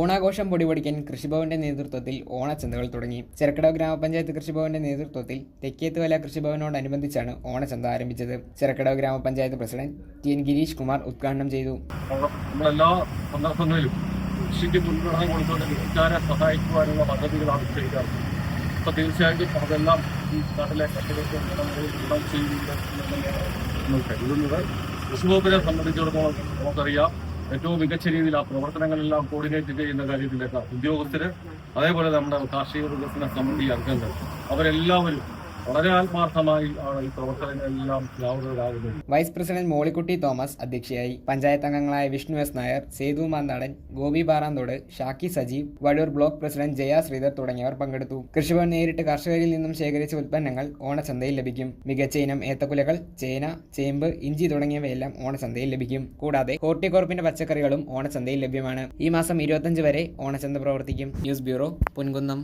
ഓണാഘോഷം പൊടിപൊടിക്കാൻ കൃഷിഭവന്റെ നേതൃത്വത്തിൽ ഓണച്ചന്തകൾ തുടങ്ങി. ചെറക്കടവ് ഗ്രാമപഞ്ചായത്ത് കൃഷിഭവന്റെ നേതൃത്വത്തിൽ തെക്കേത്തുവല കൃഷിഭവനോടനുബന്ധിച്ചാണ് ഓണച്ചന്ത ആരംഭിച്ചത്. ചെറക്കടവ് ഗ്രാമപഞ്ചായത്ത് president T N Girish Kumar ഉദ്ഘാടനം ചെയ്തു. നമ്മളെല്ലാ സന്ദർഭങ്ങളിലും കൃഷിക്ക് മുൻഗണന കൊടുത്തുകൊണ്ട് കൃഷിക്കാരെ സഹായിക്കുവാനുള്ള പദ്ധതികൾ ആവിഷ്കരിക്കാറുണ്ട്. അപ്പോൾ തീർച്ചയായിട്ടും അതെല്ലാം ഈ നാട്ടിലെ കർഷകർക്ക് ഗുണം ചെയ്യുന്നുണ്ട് നമ്മൾ കരുതുന്നത്. കൃഷിവകുപ്പിനെ സംബന്ധിച്ചിടത്തോളം നമുക്കറിയാം, ഏറ്റവും മികച്ച രീതിയിൽ ആ പ്രവർത്തനങ്ങളെല്ലാം കോർഡിനേറ്റ് ചെയ്യുന്ന കാര്യത്തിലേക്ക് ഉദ്യോഗസ്ഥര്, അതേപോലെ നമ്മുടെ കാർഷിക വികസന സമിതി അംഗങ്ങൾ അവരെല്ലാവരും വളരെ ആത്മാർത്ഥമായി ആണ് ഈ പ്രവർത്തനങ്ങളെല്ലാം വ്യാപൃതരാകുന്നത്. വൈസ് പ്രസിഡന്റ് മോളിക്കുട്ടി തോമസ് അധ്യക്ഷയായി. പഞ്ചായത്ത് അംഗങ്ങളായ Vishnu S Nair, Sethu Manthadan, Gopi Paranthode, Shaki Sajeev, Vadoor block president Jaya Sridhar തുടങ്ങിയവർ പങ്കെടുത്തു. കൃഷിഭവൻ നേരിട്ട് കർഷകരിൽ നിന്നും ശേഖരിച്ച ഉൽപ്പന്നങ്ങൾ ഓണച്ചന്തയിൽ ലഭിക്കും. മികച്ച ഇനം ഏത്തക്കുലകൾ, ചേന, ചേമ്പ്, ഇഞ്ചി തുടങ്ങിയവയെല്ലാം ഓണച്ചന്തയിൽ ലഭിക്കും. കൂടാതെ ഹോർട്ടികോർപ്പിന്റെ പച്ചക്കറികളും ഓണച്ചന്തയിൽ ലഭ്യമാണ്. ഈ മാസം 25 വരെ ഓണച്ചന്ത പ്രവർത്തിക്കും. News bureau, Ponkunnam.